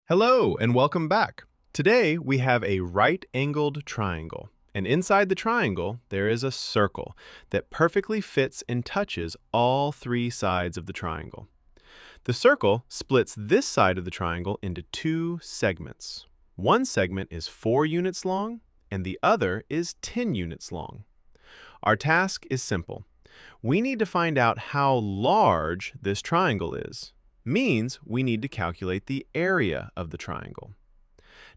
Hello and welcome back. Today we have a right-angled triangle, and inside the triangle there is a circle that perfectly fits and touches all three sides of the triangle. The circle splits this side of the triangle into two segments. One segment is 4 units long and the other is 10 units long. Our task is simple. We need to find out how large this triangle is. Means we need to calculate the area of the triangle.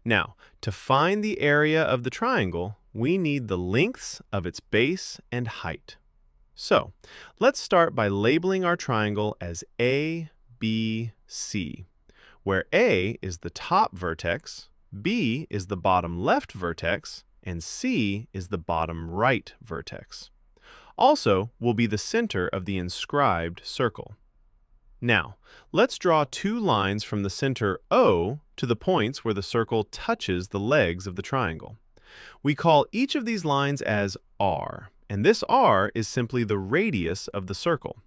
Now, to find the area of the triangle, we need the lengths of its base and height. So, let's start by labeling our triangle as A, B, C, where A is the top vertex, B is the bottom left vertex, and C is the bottom right vertex. Also will be the center of the inscribed circle. Now, let's draw two lines from the center O to the points where the circle touches the legs of the triangle. We call each of these lines as R, and this R is simply the radius of the circle.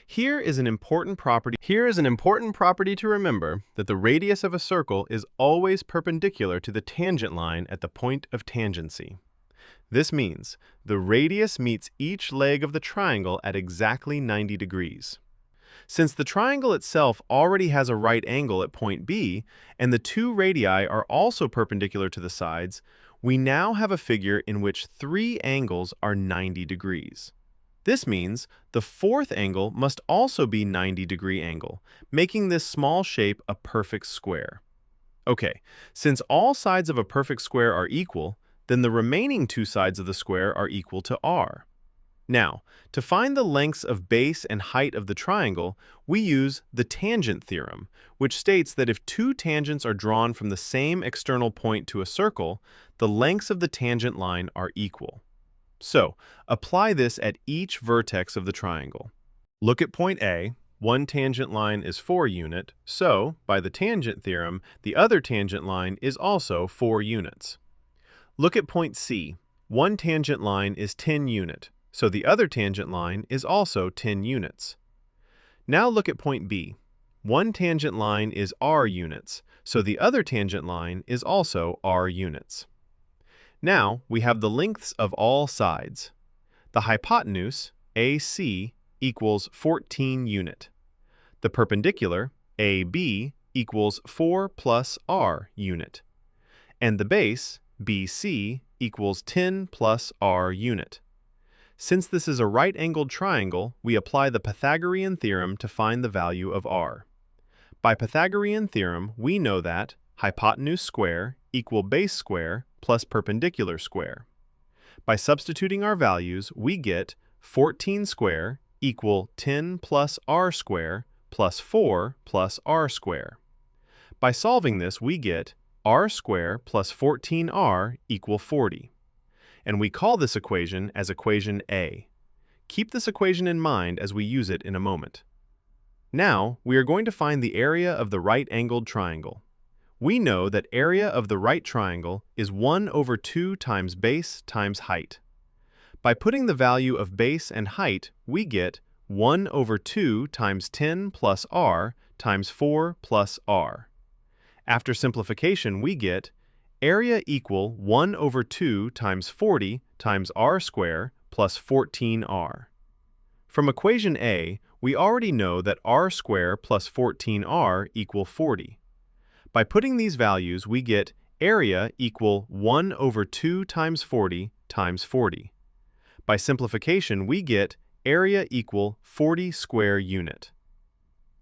Here is an important property to remember, that the radius of a circle is always perpendicular to the tangent line at the point of tangency. This means the radius meets each leg of the triangle at exactly 90 degrees. Since the triangle itself already has a right angle at point B, and the two radii are also perpendicular to the sides, we now have a figure in which three angles are 90 degrees. This means the fourth angle must also be 90-degree angle, making this small shape a perfect square. Okay, since all sides of a perfect square are equal, then the remaining two sides of the square are equal to R. Now, to find the lengths of base and height of the triangle, we use the Tangent Theorem, which states that if two tangents are drawn from the same external point to a circle, the lengths of the tangent line are equal. So, apply this at each vertex of the triangle. Look at point A. One tangent line is 4 unit, so, by the Tangent Theorem, the other tangent line is also 4 units. Look at point C. One tangent line is 10 unit. So the other tangent line is also 10 units. Now look at point B. One tangent line is r units, so the other tangent line is also r units. Now we have the lengths of all sides. The hypotenuse, AC, equals 14 unit. The perpendicular, AB, equals 4 plus r unit. And the base, BC, equals 10 plus r unit. Since this is a right-angled triangle, we apply the Pythagorean theorem to find the value of r. By Pythagorean theorem, we know that hypotenuse square equal base square plus perpendicular square. By substituting our values, we get 14 square equal 10 plus r square plus 4 plus r square. By solving this, we get r square plus 14r equal 40. And we call this equation as equation A. Keep this equation in mind as we use it in a moment. Now, we are going to find the area of the right-angled triangle. We know that area of the right triangle is 1 over 2 times base times height. By putting the value of base and height, we get 1 over 2 times 10 plus r times 4 plus r. After simplification, we get area equal 1 over 2 times 40 times r square plus 14r. From equation A, we already know that r square plus 14r equal 40. By putting these values, we get area equal 1 over 2 times 40 times 40. By simplification, we get area equal 40 square unit.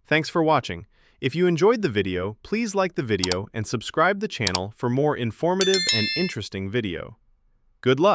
Thanks for watching. If you enjoyed the video, please like the video and subscribe the channel for more informative and interesting video. Good luck!